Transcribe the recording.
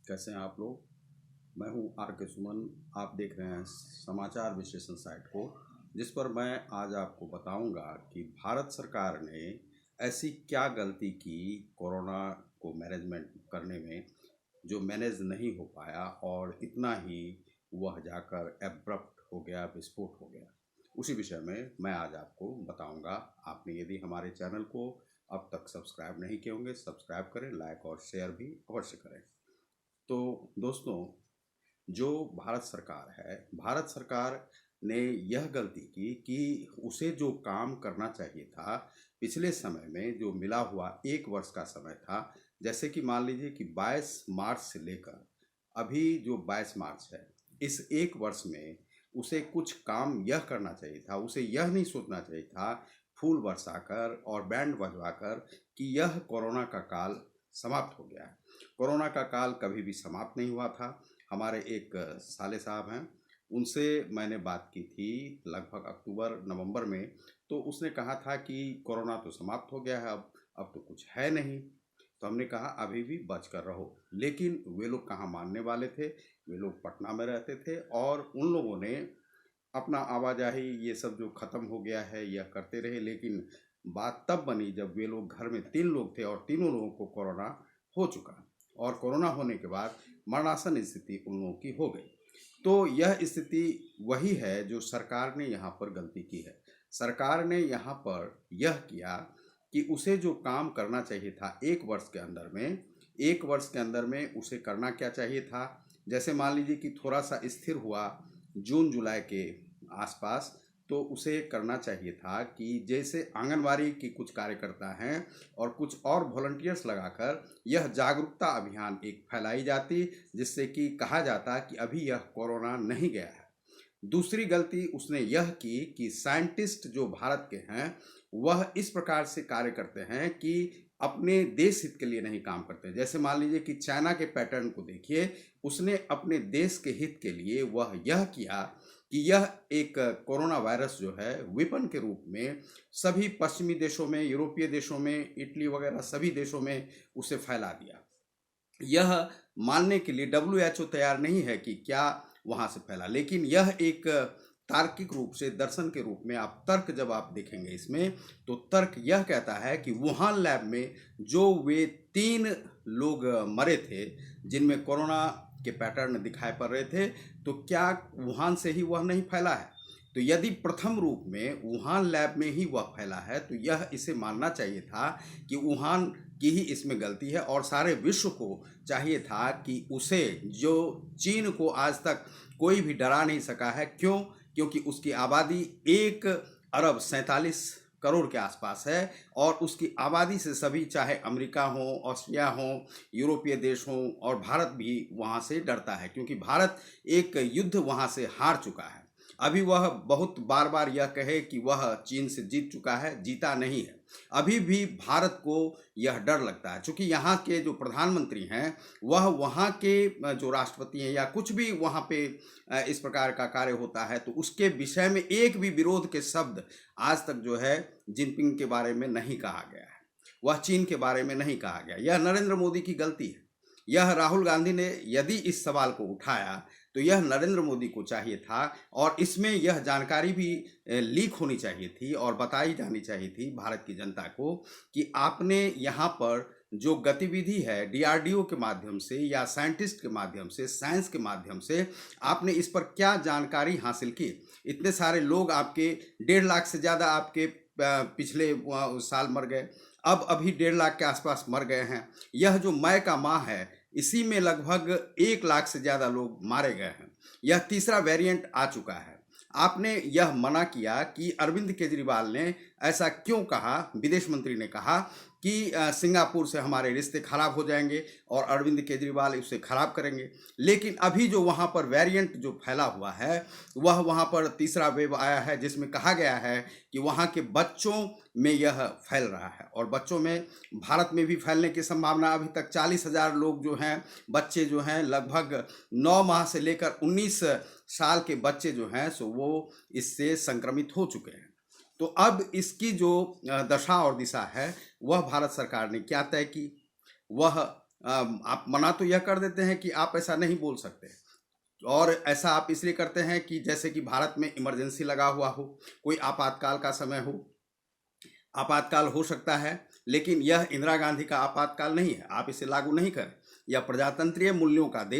कैसे हैं आप लोग। मैं हूं आर के सुमन। आप देख रहे हैं समाचार विश्लेषण साइट को, जिस पर मैं आज आपको बताऊंगा कि भारत सरकार ने ऐसी क्या गलती की कोरोना को मैनेजमेंट करने में, जो मैनेज नहीं हो पाया और इतना ही वह जाकर एब्रप्ट हो गया, विस्फोट हो गया। उसी विषय में मैं आज आपको बताऊंगा। आपने यदि हमारे चैनल को अब तक सब्सक्राइब नहीं किए होंगे, सब्सक्राइब करें, लाइक और शेयर भी अवश्य करें। तो दोस्तों, जो भारत सरकार है, भारत सरकार ने यह गलती की कि उसे जो काम करना चाहिए था पिछले समय में, जो मिला हुआ 1 वर्ष का समय था, जैसे कि मान लीजिए कि 22 मार्च से लेकर अभी जो 22 मार्च है, इस 1 वर्ष में उसे कुछ काम यह करना चाहिए था। उसे यह नहीं सोचना चाहिए था फूल बरसाकर और बैंड बजवाकर कि यह कोरोना का काल समाप्त हो गया है। कोरोना का काल कभी भी समाप्त नहीं हुआ था। हमारे एक साले साहब हैं, उनसे मैंने बात की थी लगभग अक्टूबर नवंबर में। तो उसने कहा था कि कोरोना तो समाप्त हो गया है, अब तो कुछ है नहीं। तो हमने कहा अभी भी बच कर रहो। लेकिन वे लोग कहाँ मानने वाले थे। वे लोग पटना में रहते थे और उन लोगों ने अपना आवाजाही ये सब जो ख़त्म हो गया है यह करते रहे। लेकिन बात तब बनी जब वे लोग घर में 3 लोग थे और तीनों लोगों को कोरोना हो चुका, और कोरोना होने के बाद मरणासन स्थिति उन लोगों की हो गई। तो यह स्थिति वही है जो सरकार ने यहाँ पर गलती की है। सरकार ने यहाँ पर यह किया कि उसे जो काम करना चाहिए था 1 वर्ष के अंदर में, 1 वर्ष के अंदर में उसे करना क्या चाहिए था। जैसे मान लीजिए कि थोड़ा सा स्थिर हुआ जून जुलाई के आसपास, तो उसे करना चाहिए था कि जैसे आंगनवाड़ी के कुछ कार्यकर्ता हैं और कुछ और वॉलंटियर्स लगाकर यह जागरूकता अभियान एक फैलाई जाती, जिससे कि कहा जाता कि अभी यह कोरोना नहीं गया है। दूसरी गलती उसने यह की कि साइंटिस्ट जो भारत के हैं वह इस प्रकार से कार्य करते हैं कि अपने देश हित के लिए नहीं काम करते। जैसे मान लीजिए कि चाइना के पैटर्न को देखिए, उसने अपने देश के हित के लिए वह यह किया कि यह एक कोरोना वायरस जो है वेपन के रूप में सभी पश्चिमी देशों में, यूरोपीय देशों में, इटली वगैरह सभी देशों में उसे फैला दिया। यह मानने के लिए WHO तैयार नहीं है कि क्या वहाँ से फैला, लेकिन यह एक तार्किक रूप से, दर्शन के रूप में आप तर्क जब आप देखेंगे इसमें, तो तर्क यह कहता है कि वुहान लैब में जो वे 3 लोग मरे थे जिनमें कोरोना के पैटर्न दिखाई पड़ रहे थे, तो क्या वुहान से ही वह नहीं फैला है। तो यदि प्रथम रूप में वुहान लैब में ही वह फैला है तो यह इसे मानना चाहिए था कि वुहान की ही इसमें गलती है, और सारे विश्व को चाहिए था कि उसे, जो चीन को आज तक कोई भी डरा नहीं सका है, क्यों? क्योंकि उसकी आबादी 1 अरब 47 करोड़ के आसपास है, और उसकी आबादी से सभी, चाहे अमेरिका हो, ऑस्ट्रिया हो, यूरोपीय देश हो, और भारत भी वहाँ से डरता है, क्योंकि भारत एक युद्ध वहाँ से हार चुका है। अभी वह बहुत बार बार यह कहे कि वह चीन से जीत चुका है, जीता नहीं है। अभी भी भारत को यह डर लगता है, क्योंकि यहाँ के जो प्रधानमंत्री हैं वह वहाँ के जो राष्ट्रपति हैं या कुछ भी वहाँ पे इस प्रकार का कार्य होता है तो उसके विषय में एक भी विरोध के शब्द आज तक जो है जिनपिंग के बारे में नहीं कहा गया है, वह चीन के बारे में नहीं कहा गया। यह नरेंद्र मोदी की गलती है। यह राहुल गांधी ने यदि इस सवाल को उठाया तो यह नरेंद्र मोदी को चाहिए था, और इसमें यह जानकारी भी लीक होनी चाहिए थी और बताई जानी चाहिए थी भारत की जनता को कि आपने यहाँ पर जो गतिविधि है DRDO के माध्यम से या साइंटिस्ट के माध्यम से, साइंस के माध्यम से, आपने इस पर क्या जानकारी हासिल की। इतने सारे लोग आपके, 1.5 लाख से ज़्यादा आपके पिछले साल मर गए, अब अभी 1.5 लाख के आसपास मर गए हैं। यह जो मई का माह है इसी में लगभग 1 लाख से ज़्यादा लोग मारे गए हैं। यह तीसरा वेरिएंट आ चुका है। आपने यह मना किया कि अरविंद केजरीवाल ने ऐसा क्यों कहा, विदेश मंत्री ने कहा कि सिंगापुर से हमारे रिश्ते खराब हो जाएंगे और अरविंद केजरीवाल उसे खराब करेंगे। लेकिन अभी जो वहाँ पर वेरिएंट जो फैला हुआ है, वह वहाँ पर तीसरा वेव आया है, जिसमें कहा गया है कि वहाँ के बच्चों में यह फैल रहा है, और बच्चों में भारत में भी फैलने की संभावना। अभी तक 40,000 लोग जो हैं, बच्चे जो हैं, लगभग 9 माह से लेकर 19 साल के बच्चे जो हैं सो वो इससे संक्रमित हो चुके हैं। तो अब इसकी जो दशा और दिशा है वह भारत सरकार ने क्या तय की, वह आप मना तो यह कर देते हैं कि आप ऐसा नहीं बोल सकते, और ऐसा आप इसलिए करते हैं कि जैसे कि भारत में इमरजेंसी लगा हुआ हो, कोई आपातकाल का समय हो। आपातकाल हो सकता है, लेकिन यह इंदिरा गांधी का आपातकाल नहीं है, आप इसे लागू नहीं करें। यह प्रजातंत्रीय मूल्यों का देश